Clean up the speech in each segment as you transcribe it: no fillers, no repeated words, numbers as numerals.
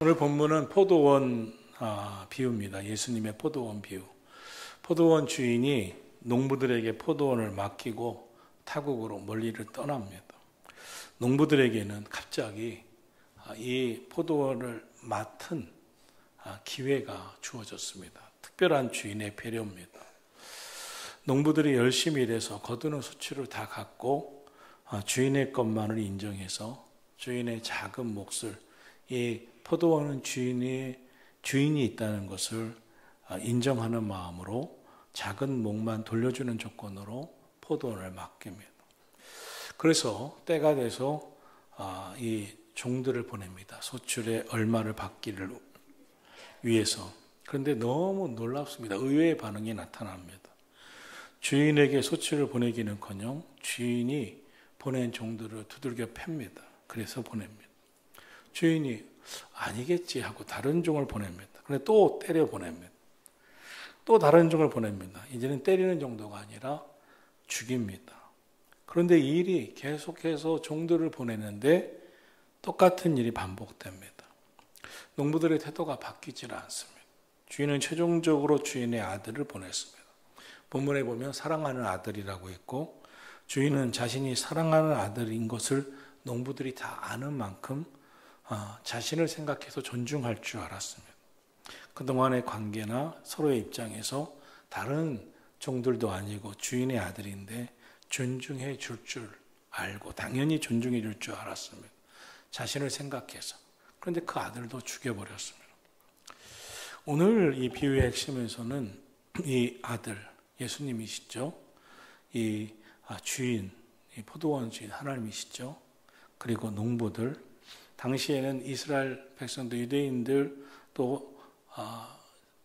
오늘 본문은 포도원 비유입니다. 예수님의 포도원 비유. 포도원 주인이 농부들에게 포도원을 맡기고 타국으로 멀리를 떠납니다. 농부들에게는 갑자기 이 포도원을 맡은 기회가 주어졌습니다. 특별한 주인의 배려입니다. 농부들이 열심히 일해서 거두는 수치를 다 갖고 주인의 것만을 인정해서 주인의 작은 몫을, 이 포도원은 주인이 있다는 것을 인정하는 마음으로 작은 몫만 돌려주는 조건으로 포도원을 맡깁니다. 그래서 때가 돼서 이 종들을 보냅니다. 소출의 얼마를 받기를 위해서. 그런데 너무 놀랍습니다. 의외의 반응이 나타납니다. 주인에게 소출을 보내기는커녕 주인이 보낸 종들을 두들겨 팹니다. 그래서 보냅니다. 주인이 아니겠지 하고 다른 종을 보냅니다. 그런데 또 때려 보냅니다. 또 다른 종을 보냅니다. 이제는 때리는 정도가 아니라 죽입니다. 그런데 이 일이 계속해서 종들을 보내는데 똑같은 일이 반복됩니다. 농부들의 태도가 바뀌질 않습니다. 주인은 최종적으로 주인의 아들을 보냈습니다. 본문에 보면 사랑하는 아들이라고 했고, 주인은 자신이 사랑하는 아들인 것을 농부들이 다 아는 만큼 자신을 생각해서 존중할 줄 알았습니다. 그동안의 관계나 서로의 입장에서 다른 종들도 아니고 주인의 아들인데 존중해 줄 알고 당연히 존중해 줄 줄 알았습니다. 자신을 생각해서. 그런데 그 아들도 죽여버렸습니다. 오늘 이 비유의 핵심에서는 이 아들, 예수님이시죠. 이 주인, 이 포도원 주인 하나님이시죠. 그리고 농부들, 당시에는 이스라엘 백성들, 유대인들, 또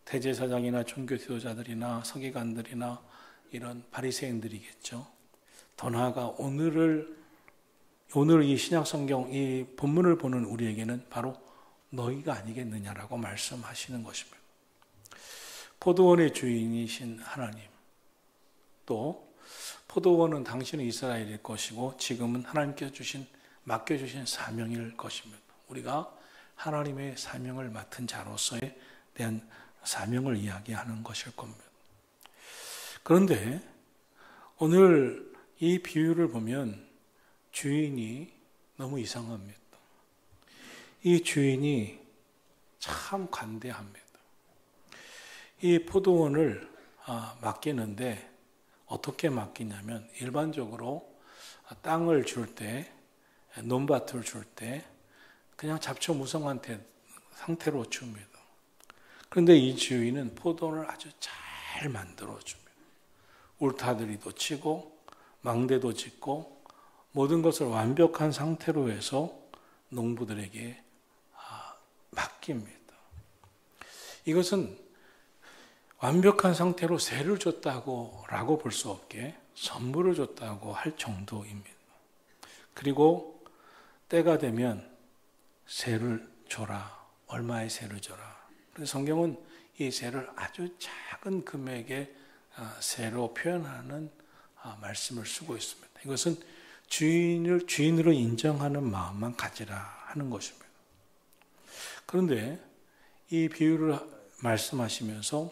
대제사장이나 종교 지도자들이나 서기관들이나 이런 바리새인들이겠죠. 더 나아가 오늘 이 신약 성경 이 본문을 보는 우리에게는 바로 너희가 아니겠느냐라고 말씀하시는 것입니다. 포도원의 주인이신 하나님, 또 포도원은 당신은 이스라엘일 것이고 지금은 하나님께서 맡겨주신 사명일 것입니다. 우리가 하나님의 사명을 맡은 자로서에 대한 사명을 이야기하는 것일 겁니다. 그런데 오늘 이 비유를 보면 주인이 너무 이상합니다. 이 주인이 참 관대합니다. 이 포도원을 맡기는데 어떻게 맡기냐면 일반적으로 땅을 줄 때, 논밭을 줄 때 그냥 잡초무성한 상태로 줍니다. 그런데 이 주인은 포도원을 아주 잘 만들어줍니다. 울타리도 치고 망대도 짓고 모든 것을 완벽한 상태로 해서 농부들에게 맡깁니다. 이것은 완벽한 상태로 세를 줬다고 볼 수 없게 선물을 줬다고 할 정도입니다. 그리고 때가 되면 세를 줘라. 얼마의 세를 줘라. 그래서 성경은 이 세를 아주 작은 금액의 세로 표현하는 말씀을 쓰고 있습니다. 이것은 주인으로 인정하는 마음만 가지라 하는 것입니다. 그런데 이 비유를 말씀하시면서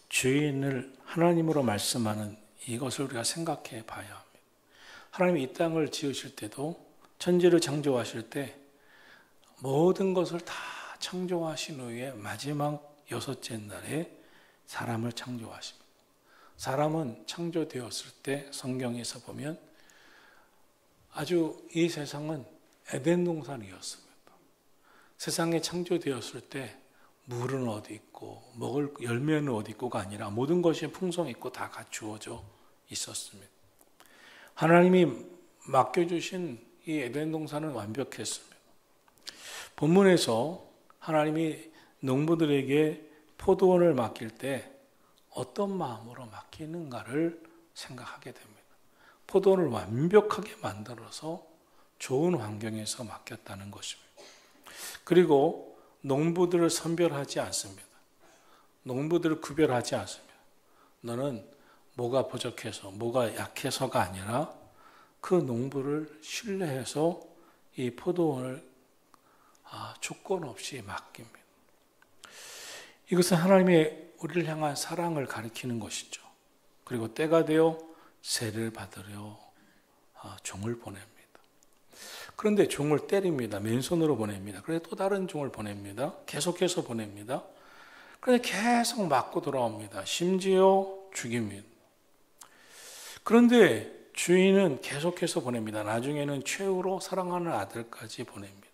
주인을 하나님으로 말씀하는 이것을 우리가 생각해 봐야 합니다. 하나님이 이 땅을 지으실 때도 천지를 창조하실 때 모든 것을 다 창조하신 후에 마지막 6째 날에 사람을 창조하십니다. 사람은 창조되었을 때 성경에서 보면 아주 이 세상은 에덴 동산이었습니다. 세상에 창조되었을 때 물은 어디 있고 먹을 열매는 어디 있고가 아니라 모든 것이 풍성 있고 다 갖추어져 있었습니다. 하나님이 맡겨주신 이 에덴 동산은 완벽했습니다. 본문에서 하나님이 농부들에게 포도원을 맡길 때 어떤 마음으로 맡기는가를 생각하게 됩니다. 포도원을 완벽하게 만들어서 좋은 환경에서 맡겼다는 것입니다. 그리고 농부들을 선별하지 않습니다. 농부들을 구별하지 않습니다. 너는 뭐가 부족해서, 뭐가 약해서가 아니라 그 농부를 신뢰해서 이 포도원을 조건 없이 맡깁니다. 이것은 하나님의 우리를 향한 사랑을 가리키는 것이죠. 그리고 때가 되어 세를 받으려 종을 보냅니다. 그런데 종을 때립니다. 맨손으로 보냅니다. 그런데 또 다른 종을 보냅니다. 계속해서 보냅니다. 그런데 계속 맞고 돌아옵니다. 심지어 죽입니다. 그런데 주인은 계속해서 보냅니다. 나중에는 최후로 사랑하는 아들까지 보냅니다.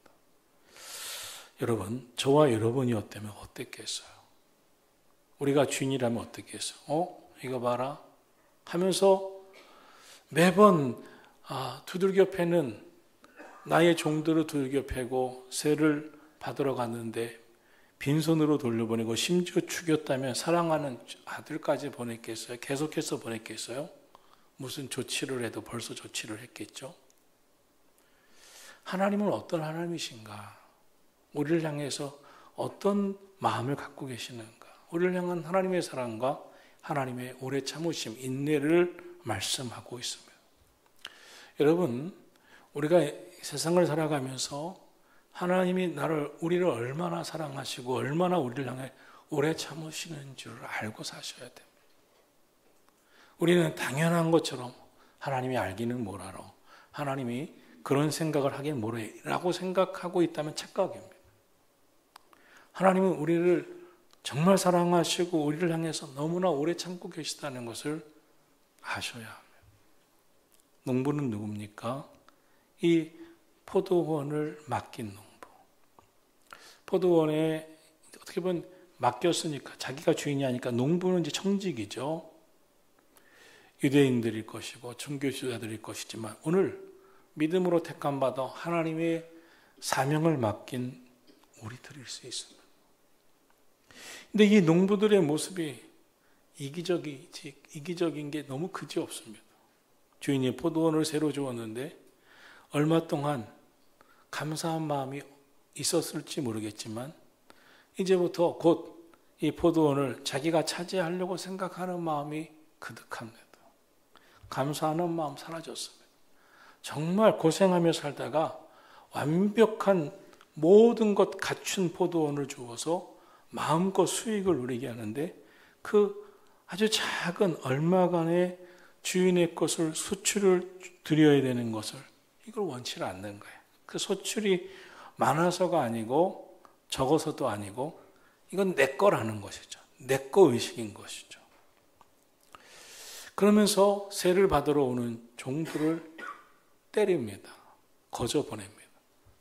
여러분, 저와 여러분이었다면 어땠겠어요? 우리가 주인이라면 어떻겠어요? 이거 봐라 하면서 매번 두들겨 패는 나의 종들을 두들겨 패고 세를 받으러 갔는데 빈손으로 돌려보내고 심지어 죽였다면 사랑하는 아들까지 보냈겠어요? 계속해서 보냈겠어요? 무슨 조치를 해도 벌써 조치를 했겠죠? 하나님은 어떤 하나님이신가? 우리를 향해서 어떤 마음을 갖고 계시는가? 우리를 향한 하나님의 사랑과 하나님의 오래 참으심, 인내를 말씀하고 있습니다. 여러분, 우리가 세상을 살아가면서 하나님이 우리를 얼마나 사랑하시고 얼마나 우리를 향해 오래 참으시는 줄 알고 사셔야 됩니다. 우리는 당연한 것처럼 하나님이 알기는 뭘 알아. 하나님이 그런 생각을 하긴 뭐래 라고 생각하고 있다면 착각입니다. 하나님은 우리를 정말 사랑하시고 우리를 향해서 너무나 오래 참고 계시다는 것을 아셔야 합니다. 농부는 누굽니까? 이 포도원을 맡긴 농부. 포도원에 어떻게 보면 맡겼으니까 자기가 주인이 아니까 농부는 이제 청직이죠. 유대인들일 것이고 종교지도자들일 것이지만 오늘 믿음으로 택함받아 하나님의 사명을 맡긴 우리들일 수 있습니다. 근데 이 농부들의 모습이 이기적인 게 너무 그지없습니다. 주인이 포도원을 새로 주었는데 얼마 동안 감사한 마음이 있었을지 모르겠지만 이제부터 곧 이 포도원을 자기가 차지하려고 생각하는 마음이 그득합니다. 감사하는 마음 사라졌습니다. 정말 고생하며 살다가 완벽한 모든 것 갖춘 포도원을 주어서 마음껏 수익을 누리게 하는데 그 아주 작은 얼마간의 주인의 것을 수출을 드려야 되는 것을 이걸 원치 않는 거예요. 그 소출이 많아서가 아니고 적어서도 아니고 이건 내 거라는 것이죠. 내 거 의식인 것이죠. 그러면서 세를 받으러 오는 종들을 때립니다. 거저 보냅니다.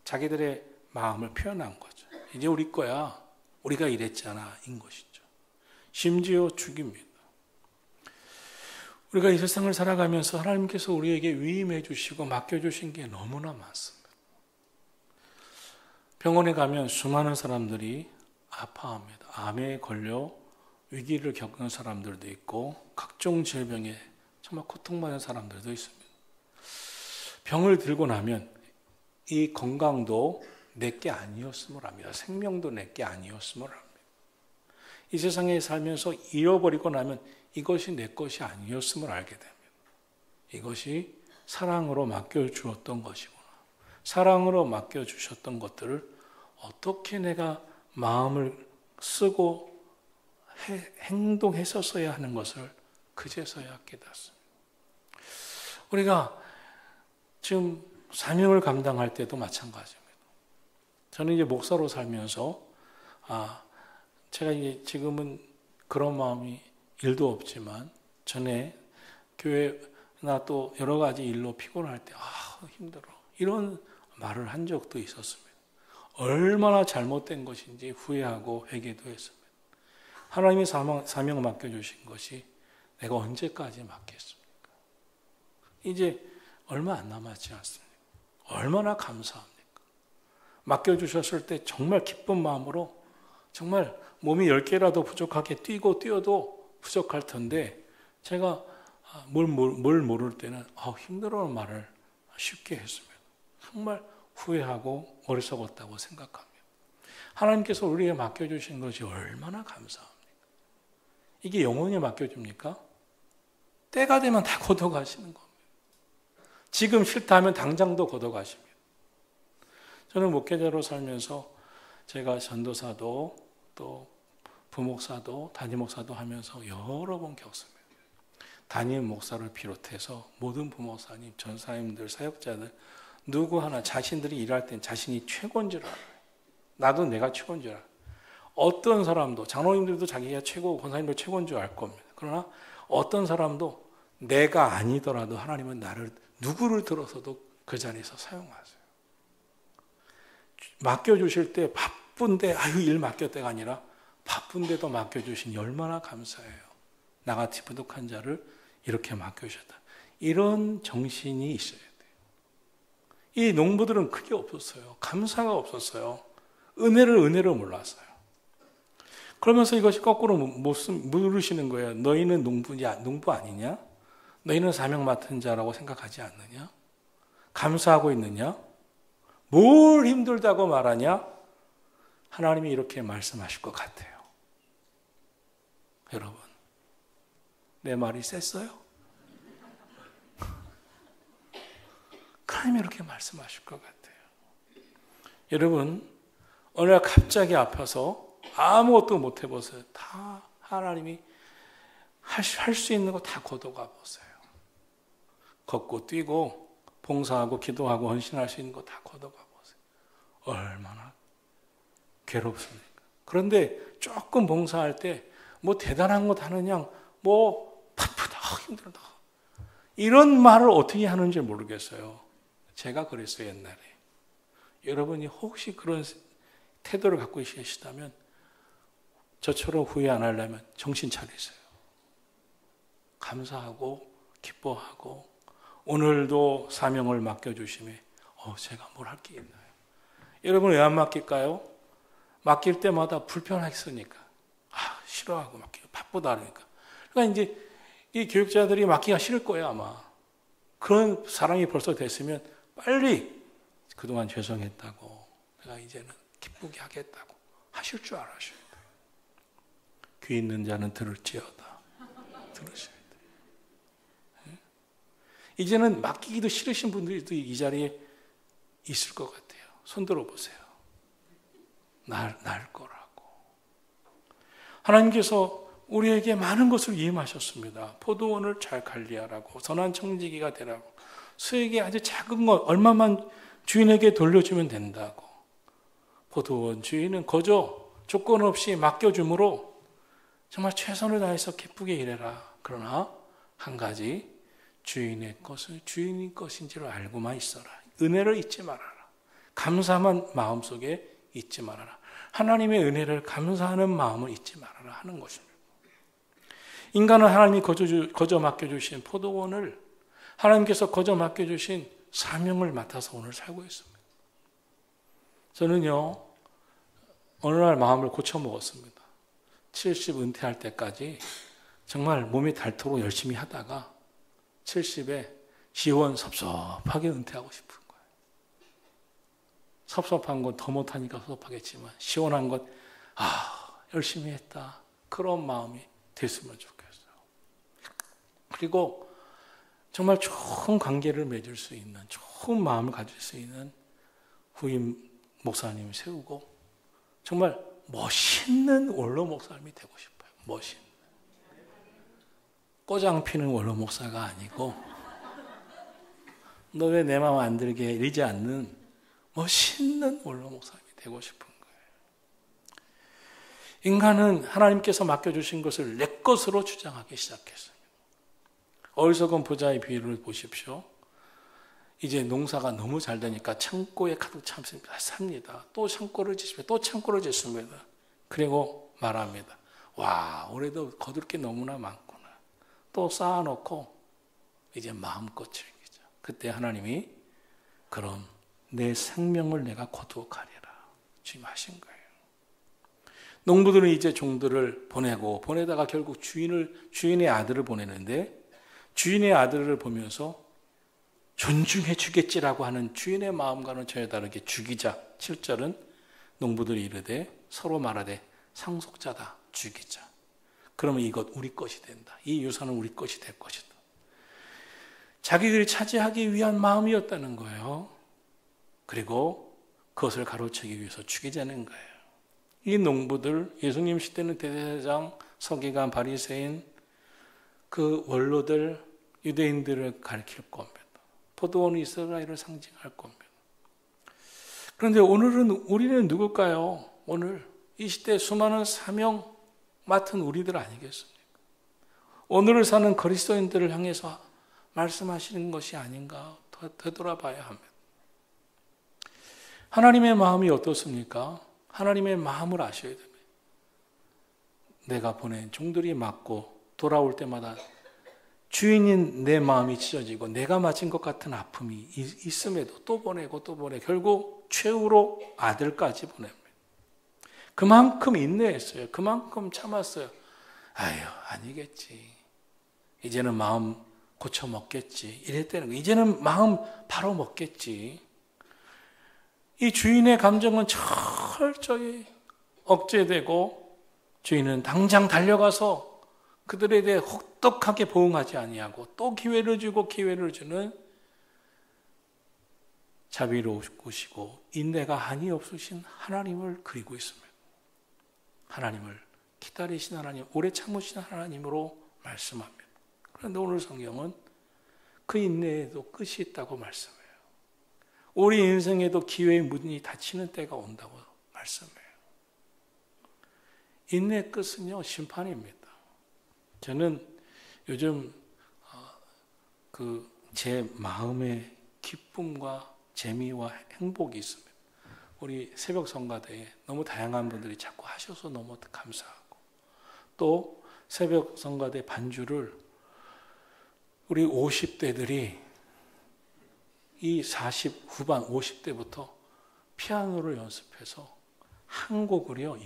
자기들의 마음을 표현한 거죠. 이제 우리 거야. 우리가 이랬잖아. 인 것이죠. 심지어 죽입니다. 우리가 이 세상을 살아가면서 하나님께서 우리에게 위임해 주시고 맡겨주신 게 너무나 많습니다. 병원에 가면 수많은 사람들이 아파합니다. 암에 걸려 위기를 겪는 사람들도 있고 각종 질병에 정말 고통받는 사람들도 있습니다. 병을 들고 나면 이 건강도 내게 아니었음을 압니다. 생명도 내게 아니었음을 압니다. 이 세상에 살면서 잃어버리고 나면 이것이 내 것이 아니었음을 알게 됩니다. 이것이 사랑으로 맡겨주었던 것이구나. 사랑으로 맡겨주셨던 것들을 어떻게 내가 마음을 쓰고 행동했었어야 하는 것을 그제서야 깨닫습니다. 우리가 지금 사명을 감당할 때도 마찬가지입니다. 저는 이제 목사로 살면서 제가 이제 지금은 그런 마음이 일도 없지만 전에 교회나 또 여러 가지 일로 피곤할 때 힘들어 이런 말을 한 적도 있었습니다. 얼마나 잘못된 것인지 후회하고 회개도 했습니다. 하나님의 사명을 맡겨주신 것이 내가 언제까지 맡겠습니까? 이제 얼마 안 남았지 않습니까? 얼마나 감사합니까? 맡겨주셨을 때 정말 기쁜 마음으로 정말 몸이 10개라도 부족하게 뛰어도 부족할 텐데 제가 뭘 모를 때는 힘들어하는 말을 쉽게 했습니다. 정말 후회하고 어리석었다고 생각합니다. 하나님께서 우리에게 맡겨주신 것이 얼마나 감사합니까? 이게 영원히 맡겨줍니까? 때가 되면 다 걷어가시는 겁니다. 지금 싫다 하면 당장도 걷어가십니다. 저는 목회자로 살면서 제가 전도사도 또 부목사도 담임목사도 하면서 여러 번 겪습니다. 담임 목사를 비롯해서 모든 부목사님, 전사님들, 사역자들 누구 하나 자신들이 일할 땐 자신이 최고인 줄 알아요. 나도 내가 최고인 줄 알아요. 어떤 사람도, 장로님들도 자기가 최고, 권사님도 최고인 줄 알 겁니다. 그러나 어떤 사람도 내가 아니더라도 하나님은 나를 누구를 들어서도 그 자리에서 사용하세요. 맡겨주실 때 바쁜데 아유 일 맡겼다가 아니라 바쁜데도 맡겨주시니 얼마나 감사해요. 나같이 부족한 자를 이렇게 맡겨주셨다. 이런 정신이 있어야 돼요. 이 농부들은 그게 없었어요. 감사가 없었어요. 은혜를 몰랐어요. 그러면서 이것이 거꾸로 물으시는 거예요. 너희는 농부 아니냐? 너희는 사명 맡은 자라고 생각하지 않느냐? 감사하고 있느냐? 뭘 힘들다고 말하냐? 하나님이 이렇게 말씀하실 것 같아요. 여러분, 내 말이 셌어요? 하나님이 이렇게 말씀하실 것 같아요. 여러분, 어느 날 갑자기 아파서 아무것도 못 해보세요. 다 하나님이 할 수 있는 거 다 걷어가 보세요. 걷고 뛰고 봉사하고 기도하고 헌신할 수 있는 거 다 걷어가 보세요. 얼마나 괴롭습니까? 그런데 조금 봉사할 때 뭐 대단한 거 하느냐, 뭐 바쁘다, 힘들다. 이런 말을 어떻게 하는지 모르겠어요. 제가 그랬어요, 옛날에. 여러분이 혹시 그런 태도를 갖고 계시다면 저처럼 후회 안 하려면 정신 차리세요. 감사하고 기뻐하고 오늘도 사명을 맡겨주심에 제가 뭘 할 게 있나요? 여러분 왜 안 맡길까요? 맡길 때마다 불편했으니까. 싫어하고 맡기고 바쁘다 그러니까. 그러니까 이제 이 교육자들이 맡기가 싫을 거예요 아마. 그런 사람이 벌써 됐으면 빨리 그동안 죄송했다고 내가 이제는 기쁘게 하겠다고 하실 줄 알아셔야 돼요. 귀 있는 자는 들을지어다. 들으셔야 돼요. 이제는 맡기기도 싫으신 분들도 이 자리에 있을 것 같아요. 손 들어보세요. 날 거라고. 하나님께서 우리에게 많은 것을 위임하셨습니다. 포도원을 잘 관리하라고, 선한 청지기가 되라고, 수익이 아주 작은 것 얼마만 주인에게 돌려주면 된다고. 포도원 주인은 거저 조건 없이 맡겨주므로 정말 최선을 다해서 기쁘게 일해라. 그러나 한 가지, 주인의 것은 주인의 것인지를 알고만 있어라. 은혜를 잊지 말아라. 감사만 마음속에 잊지 말아라. 하나님의 은혜를 감사하는 마음을 잊지 말아라 하는 것입니다. 인간은 하나님이 거저 맡겨주신 포도원을 하나님께서 거저 맡겨주신 사명을 맡아서 오늘 살고 있습니다. 저는요, 어느 날 마음을 고쳐먹었습니다. 70 은퇴할 때까지 정말 몸이 닳도록 열심히 하다가 70에 시원섭섭하게 은퇴하고 싶은 거예요. 섭섭한 건 더 못하니까 섭섭하겠지만 시원한 건 열심히 했다. 그런 마음이 됐으면 좋겠어요. 그리고 정말 좋은 관계를 맺을 수 있는, 좋은 마음을 가질 수 있는 후임 목사님을 세우고 정말 멋있는 원로 목사님이 되고 싶어요. 멋있는. 꼬장 피는 원로 목사가 아니고 너 왜 내 마음 안 들게 이러지 않는 멋있는 원로 목사님이 되고 싶은 거예요. 인간은 하나님께서 맡겨주신 것을 내 것으로 주장하기 시작했어요. 어리석은 부자의 비유를 보십시오. 이제 농사가 너무 잘 되니까 창고에 가득 삽니다. 또 창고를 짓습니다. 또 창고를 짓습니다. 그리고 말합니다. 와, 올해도 거둘 게 너무나 많구나. 또 쌓아놓고 이제 마음껏 즐기자. 그때 하나님이 그럼 내 생명을 내가 거두어 가리라. 지금 하신 거예요. 농부들은 이제 종들을 보내다가 결국 주인의 아들을 보내는데 주인의 아들을 보면서 존중해 주겠지라고 하는 주인의 마음과는 전혀 다르게 죽이자. 7절은 농부들이 이르되 서로 말하되 상속자다. 죽이자. 그러면 이것 우리 것이 된다. 이 유산은 우리 것이 될 것이다. 자기들이 차지하기 위한 마음이었다는 거예요. 그리고 그것을 가로채기 위해서 죽이자는 거예요. 이 농부들, 예수님 시대는 대제사장, 서기관, 바리새인, 그 원로들, 유대인들을 가리킬 겁니다. 포도원은 이스라엘을 상징할 겁니다. 그런데 오늘은 우리는 누굴까요? 오늘 이 시대에 수많은 사명 맡은 우리들 아니겠습니까? 오늘을 사는 그리스도인들을 향해서 말씀하시는 것이 아닌가 되돌아봐야 합니다. 하나님의 마음이 어떻습니까? 하나님의 마음을 아셔야 됩니다. 내가 보낸 종들이 맞고 돌아올 때마다 주인인 내 마음이 찢어지고 내가 맞은 것 같은 아픔이 있음에도 또 보내고 또 보내 결국 최후로 아들까지 보냅니다. 그만큼 인내했어요. 그만큼 참았어요. 아유, 아니겠지. 이제는 마음 고쳐 먹겠지. 이랬다는 거. 이제는 마음 바로 먹겠지. 이 주인의 감정은 철저히 억제되고 주인은 당장 달려가서 그들에 대해 혹독하게 보응하지 아니하고 또 기회를 주고 기회를 주는 자비로우시고 인내가 한이 없으신 하나님을 그리고 있습니다. 하나님을 기다리신 하나님, 오래 참으신 하나님으로 말씀합니다. 그런데 오늘 성경은 그 인내에도 끝이 있다고 말씀해요. 우리 인생에도 기회의 문이 닫히는 때가 온다고 말씀해요. 인내의 끝은요, 심판입니다. 저는 요즘 제 마음의 기쁨과 재미와 행복이 있습니다. 우리 새벽 성가대에 너무 다양한 분들이 자꾸 하셔서 너무 감사하고 또 새벽 성가대 반주를 우리 50대들이 이 40 후반 50대부터 피아노를 연습해서 한 곡을요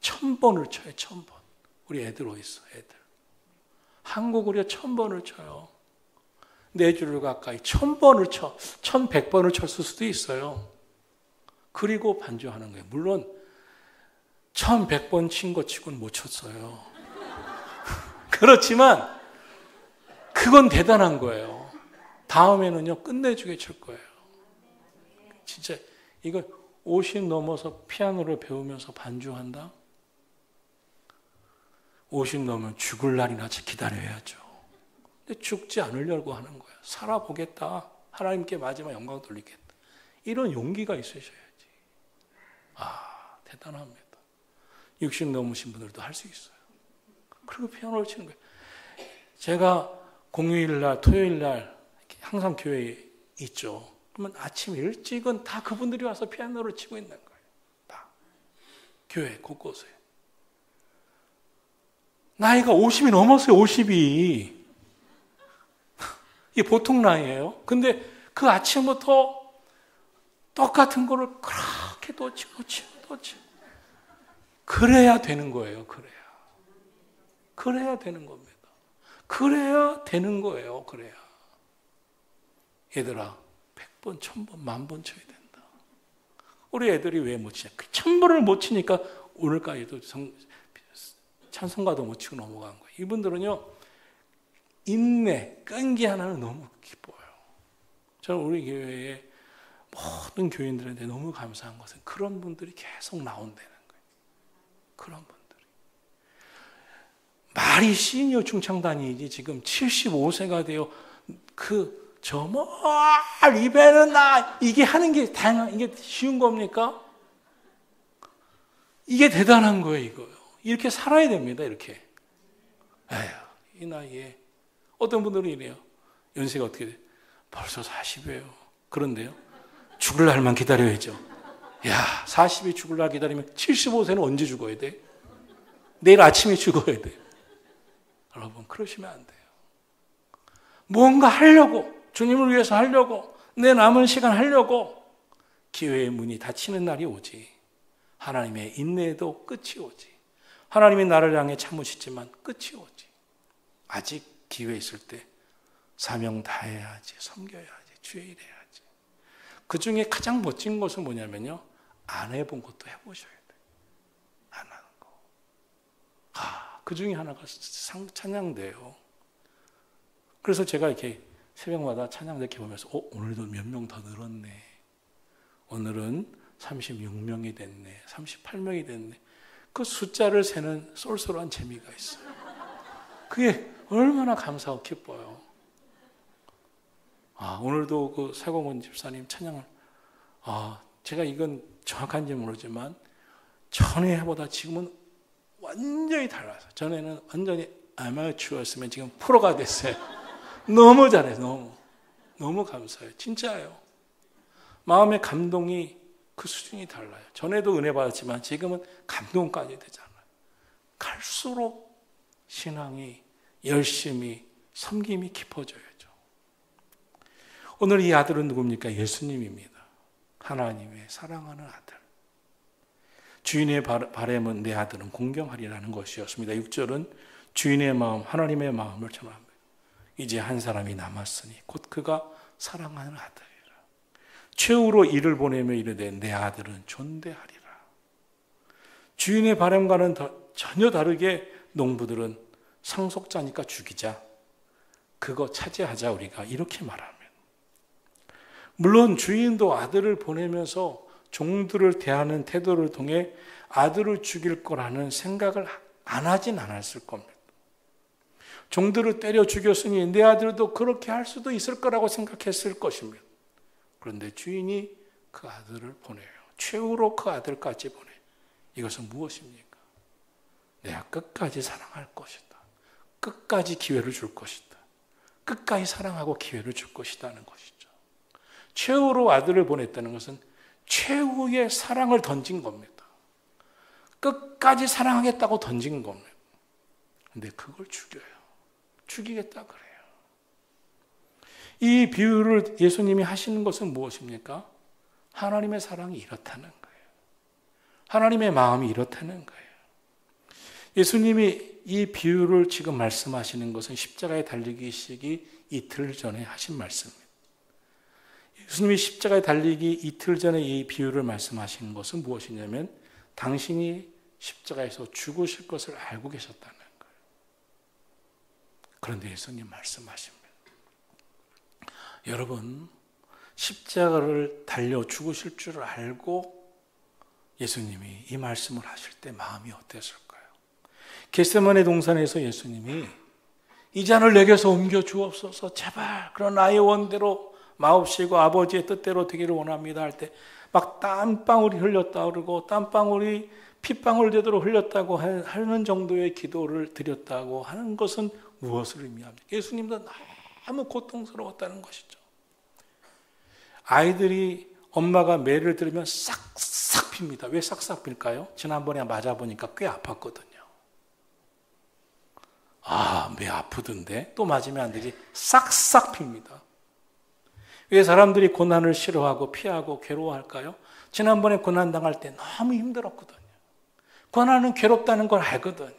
1000번을 쳐요. 1000번. 우리 애들 어디 있어? 애들. 한 곡을요 1000번을 쳐요. 4줄을 가까이 1000번을 쳐. 1100번을 쳤을 수도 있어요. 그리고 반주하는 거예요. 물론 1100번 친 것 치고는 못 쳤어요. 그렇지만 그건 대단한 거예요. 다음에는요 끝내주게 칠 거예요. 진짜 이거 50 넘어서 피아노를 배우면서 반주한다? 50 넘으면 죽을 날이나 기다려야죠. 근데 죽지 않으려고 하는 거예요. 살아보겠다. 하나님께 마지막 영광 돌리겠다. 이런 용기가 있으셔야지. 아, 대단합니다. 60 넘으신 분들도 할 수 있어요. 그리고 피아노를 치는 거예요. 제가 공휴일 날, 토요일 날 항상 교회에 있죠. 그러면 아침 일찍은 다 그분들이 와서 피아노를 치고 있는 거예요. 다. 교회 곳곳에. 나이가 50이 넘었어요. 50이. 이게 보통 나이예요. 근데 그 아침부터 똑같은 거를 그렇게 또 치고. 그래야 되는 거예요. 그래야 되는 겁니다. 그래야 되는 거예요. 그래야. 얘들아, 100번, 1000번, 10,000번 쳐야 된다. 우리 애들이 왜 못 치냐? 1000번을 못 치니까 오늘까지도 찬송가도 못 치고 넘어간 거예요. 이분들은요, 인내, 끈기 하나는 너무 기뻐요. 저는 우리 교회에 모든 교인들한테 너무 감사한 것은 그런 분들이 계속 나온다는 거예요. 그런 분들이. 말이 시니어 중창단이지 지금 75세가 되어 정말 입에는 이게 하는 게 이게 쉬운 겁니까? 이게 대단한 거예요, 이거요. 이렇게 살아야 됩니다, 이렇게. 에휴, 이 나이에. 어떤 분들은 이래요. 연세가 어떻게 돼? 벌써 40이에요. 그런데요, 죽을 날만 기다려야죠. 야, 40이 죽을 날 기다리면 75세는 언제 죽어야 돼? 내일 아침에 죽어야 돼. 여러분, 그러시면 안 돼요. 무언가 하려고, 주님을 위해서 하려고, 내 남은 시간 하려고 기회의 문이 닫히는 날이 오지. 하나님의 인내에도 끝이 오지. 하나님이 나를 향해 참으시지만 끝이 오지. 아직 기회 있을 때 사명 다해야지, 섬겨야지, 주의 일 해야지. 그 중에 가장 멋진 것은 뭐냐면요, 안 해본 것도 해보셔야 돼요. 안 하는 거. 그 중에 하나가 찬양돼요. 그래서 제가 이렇게 새벽마다 찬양대 이렇게 보면서 오늘도 몇 명 더 늘었네. 오늘은 36명이 됐네, 38명이 됐네. 그 숫자를 세는 쏠쏠한 재미가 있어요. 그게 얼마나 감사하고 기뻐요. 오늘도 그 세공원 집사님 찬양을, 제가 이건 정확한지 모르지만 전에보다 지금은 완전히 달라서, 전에는 완전히 아마추어였으면 지금 프로가 됐어요. 너무 잘해요. 너무 감사해요. 진짜예요. 마음의 감동이 그 수준이 달라요. 전에도 은혜 받았지만 지금은 감동까지 되잖아요. 갈수록 신앙이, 열심히, 섬김이 깊어져야죠. 오늘 이 아들은 누굽니까? 예수님입니다. 하나님의 사랑하는 아들. 주인의 바람은 내 아들은 공경하리라는 것이었습니다. 6절은 주인의 마음, 하나님의 마음을 전합니다. 이제 한 사람이 남았으니 곧 그가 사랑하는 아들이라. 최후로 이를 보내며 이르되 내 아들은 존대하리라. 주인의 바람과는 전혀 다르게 농부들은 상속자니까 죽이자, 그거 차지하자, 우리가 이렇게 말하면, 물론 주인도 아들을 보내면서 종들을 대하는 태도를 통해 아들을 죽일 거라는 생각을 안 하진 않았을 겁니다. 종들을 때려 죽였으니 내 아들도 그렇게 할 수도 있을 거라고 생각했을 것입니다. 그런데 주인이 그 아들을 보내요. 최후로 그 아들까지 보내. 이것은 무엇입니까? 내가 끝까지 사랑할 것이다. 끝까지 기회를 줄 것이다. 끝까지 사랑하고 기회를 줄 것이다는 것이죠. 최후로 아들을 보냈다는 것은 최후의 사랑을 던진 겁니다. 끝까지 사랑하겠다고 던진 겁니다. 근데 그걸 죽여요. 죽이겠다 그래요. 이 비유를 예수님이 하시는 것은 무엇입니까? 하나님의 사랑이 이렇다는 거예요. 하나님의 마음이 이렇다는 거예요. 예수님이 이 비유를 지금 말씀하시는 것은 십자가에 달리기 시기 이틀 전에 하신 말씀입니다. 예수님이 십자가에 달리기 이틀 전에 이 비유를 말씀하시는 것은 무엇이냐면 당신이 십자가에서 죽으실 것을 알고 계셨다는 거예요. 그런데 예수님 말씀하십니다. 여러분, 십자가를 달려 죽으실 줄 알고 예수님이 이 말씀을 하실 때 마음이 어땠을까요? 겟세마네 동산에서 예수님이 이 잔을 내게서 옮겨 주옵소서, 제발, 그런 나의 원대로 마옵시고 아버지의 뜻대로 되기를 원합니다 할 때 막 땀방울이 흘렸다 그러고 땀방울이 핏방울 되도록 흘렸다고 하는 정도의 기도를 드렸다고 하는 것은 무엇을 의미합니까? 예수님도 너무 고통스러웠다는 것이죠. 아이들이 엄마가 매를 들으면 싹싹 핍니다. 왜 싹싹 필까요? 지난번에 맞아보니까 꽤 아팠거든요. 매 아프던데 또 맞으면 안 되지. 싹싹 핍니다. 왜 사람들이 고난을 싫어하고 피하고 괴로워할까요? 지난번에 고난 당할 때 너무 힘들었거든요. 고난은 괴롭다는 걸 알거든요.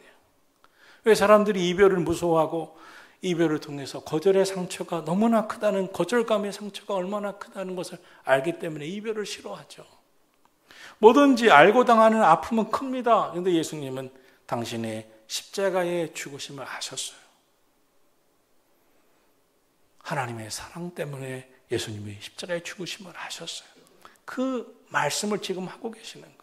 왜 사람들이 이별을 무서워하고 이별을 통해서 거절의 상처가 너무나 크다는, 거절감의 상처가 얼마나 크다는 것을 알기 때문에 이별을 싫어하죠. 뭐든지 알고 당하는 아픔은 큽니다. 그런데 예수님은 당신의 십자가의 죽으심을 아셨어요. 하나님의 사랑 때문에 예수님이 십자가의 죽으심을 아셨어요. 그 말씀을 지금 하고 계시는 거예요.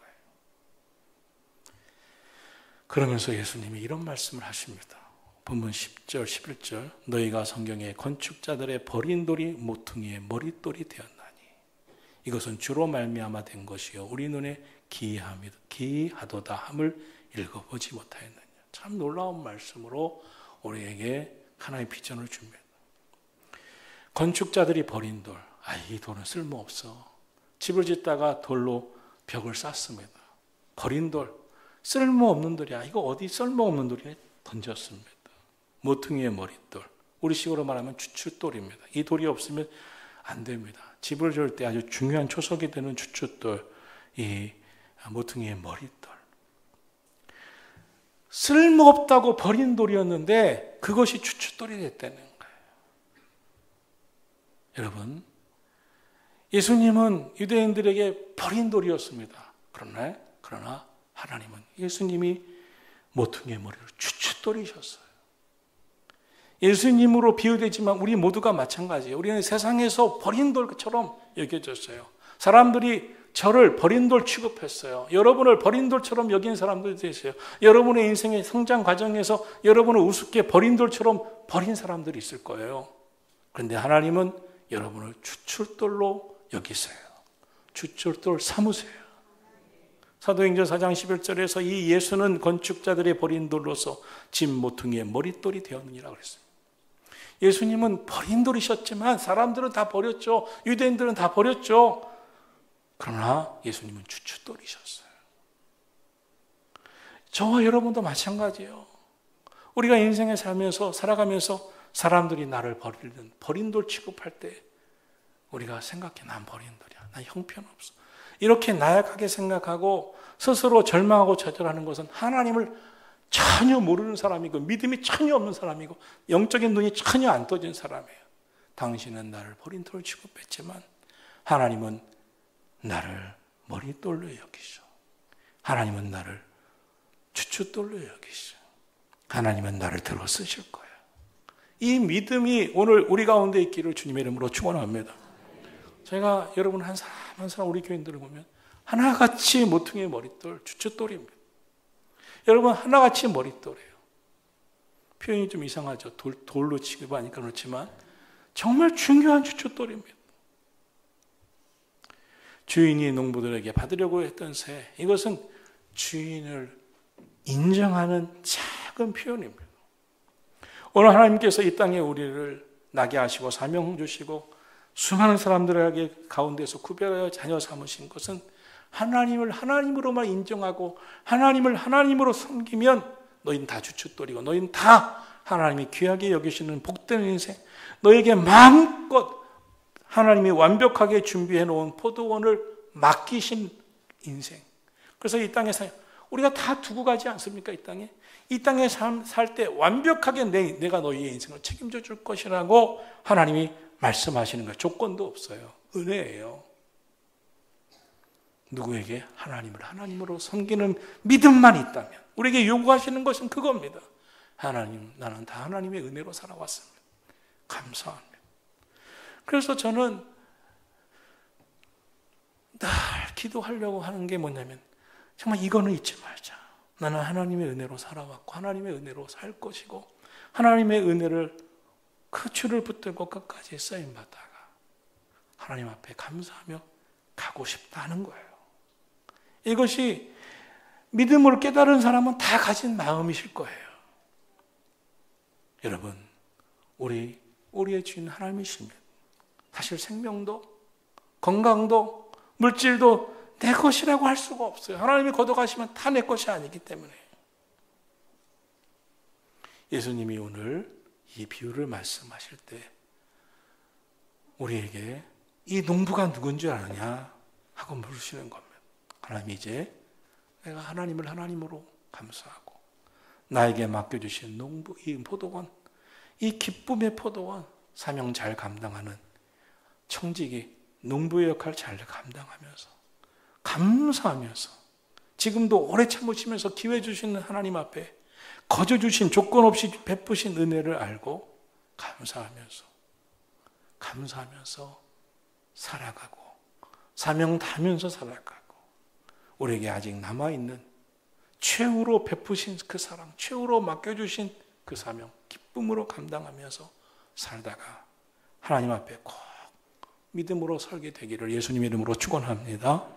그러면서 예수님이 이런 말씀을 하십니다. 본문 10절, 11절. 너희가 성경에 건축자들의 버린 돌이 모퉁이의 머릿돌이 되었나니 이것은 주로 말미암아 된 것이요 우리 눈에 기이하도다 함을 읽어보지 못하였느냐. 참 놀라운 말씀으로 우리에게 하나의 비전을 줍니다. 건축자들이 버린 돌, 이 돌은 쓸모없어. 집을 짓다가 돌로 벽을 쌓습니다. 버린 돌, 쓸모없는 돌이야. 이거 어디 쓸모없는 돌이야? 던졌습니다. 모퉁이의 머릿돌, 우리식으로 말하면 주춧돌입니다. 이 돌이 없으면 안 됩니다. 집을 지을 때 아주 중요한 초석이 되는 주춧돌, 이 모퉁이의 머릿돌. 쓸모없다고 버린 돌이었는데 그것이 주춧돌이 됐다는 거예요. 여러분, 예수님은 유대인들에게 버린 돌이었습니다. 그러나 하나님은 예수님이 모퉁이의 머리를 주춧돌이셨어요. 예수님으로 비유되지만 우리 모두가 마찬가지예요. 우리는 세상에서 버린 돌처럼 여겨졌어요. 사람들이 저를 버린 돌 취급했어요. 여러분을 버린 돌처럼 여긴 사람들이 되세요. 여러분의 인생의 성장 과정에서 여러분을 우습게 버린 돌처럼 버린 사람들이 있을 거예요. 그런데 하나님은 여러분을 주출돌로 여기세요. 주출돌 삼으세요. 사도행전 4장 11절에서 이 예수는 건축자들의 버린 돌로서 집 모퉁이의 머릿돌이 되었느니라 그랬어요. 예수님은 버린 돌이셨지만 사람들은 다 버렸죠. 유대인들은 다 버렸죠. 그러나 예수님은 주춧돌이셨어요. 저와 여러분도 마찬가지예요. 우리가 인생에 살아가면서 사람들이 나를 버린 돌 취급할 때 우리가 생각해, 난 버린 돌이야. 난 형편없어. 이렇게 나약하게 생각하고 스스로 절망하고 좌절하는 것은 하나님을 전혀 모르는 사람이고 믿음이 전혀 없는 사람이고 영적인 눈이 전혀 안 떠진 사람이에요. 당신은 나를 버린 돌 취급했지만 하나님은 나를 머릿돌로 여기셔. 하나님은 나를 주춧돌로 여기셔. 하나님은 나를 들어 쓰실 거예요. 이 믿음이 오늘 우리 가운데 있기를 주님의 이름으로 축원합니다. 제가 여러분 한 사람 한 사람 우리 교인들을 보면 하나같이 모퉁이의 머릿돌, 주춧돌입니다. 여러분 하나같이 머릿돌이에요. 표현이 좀 이상하죠. 돌로 취급하니까 그렇지만 정말 중요한 주춧돌입니다. 주인이 농부들에게 받으려고 했던 새, 이것은 주인을 인정하는 작은 표현입니다. 오늘 하나님께서 이 땅에 우리를 나게 하시고 사명 주시고 수많은 사람들에게 가운데서 구별하여 자녀 삼으신 것은 하나님을 하나님으로만 인정하고 하나님을 하나님으로 섬기면 너희는 다 주춧돌이고 너희는 다 하나님이 귀하게 여기시는 복된 인생, 너에게 마음껏 하나님이 완벽하게 준비해 놓은 포도원을 맡기신 인생. 그래서 이 땅에 우리가 다 두고 가지 않습니까? 이 땅에 살 때 완벽하게 내가 너희의 인생을 책임져 줄 것이라고 하나님이 말씀하시는 거예요. 조건도 없어요. 은혜예요. 누구에게? 하나님을 하나님으로 섬기는 믿음만 있다면 우리에게 요구하시는 것은 그겁니다. 하나님, 나는 다 하나님의 은혜로 살아왔습니다. 감사합니다. 그래서 저는 늘 기도하려고 하는 게 뭐냐면 정말 이거는 잊지 말자. 나는 하나님의 은혜로 살아왔고 하나님의 은혜로 살 것이고 하나님의 은혜를 그 줄을 붙들고 끝까지 쓰임받다가 하나님 앞에 감사하며 가고 싶다는 거예요. 이것이 믿음을 깨달은 사람은 다 가진 마음이실 거예요. 여러분, 우리의 주인 하나님이십니다. 사실 생명도 건강도 물질도 내 것이라고 할 수가 없어요. 하나님이 걷어가시면 다 내 것이 아니기 때문에. 예수님이 오늘 이 비유를 말씀하실 때 우리에게 이 농부가 누군지 아느냐 하고 물으시는 겁니다. 하나님이 이제 내가 하나님을 하나님으로 감사하고 나에게 맡겨주신 농부, 이 포도원, 이 기쁨의 포도원 사명 잘 감당하는 청지기 농부의 역할을 잘 감당하면서 감사하면서 지금도 오래 참으시면서 기회 주시는 하나님 앞에 거저 주신 조건 없이 베푸신 은혜를 알고 감사하면서 살아가고 사명 다하면서 살아가고 우리에게 아직 남아있는 최후로 베푸신 그 사랑, 최후로 맡겨주신 그 사명 기쁨으로 감당하면서 살다가 하나님 앞에 꼭 믿음으로 설게 되기를 예수님 이름으로 축원합니다.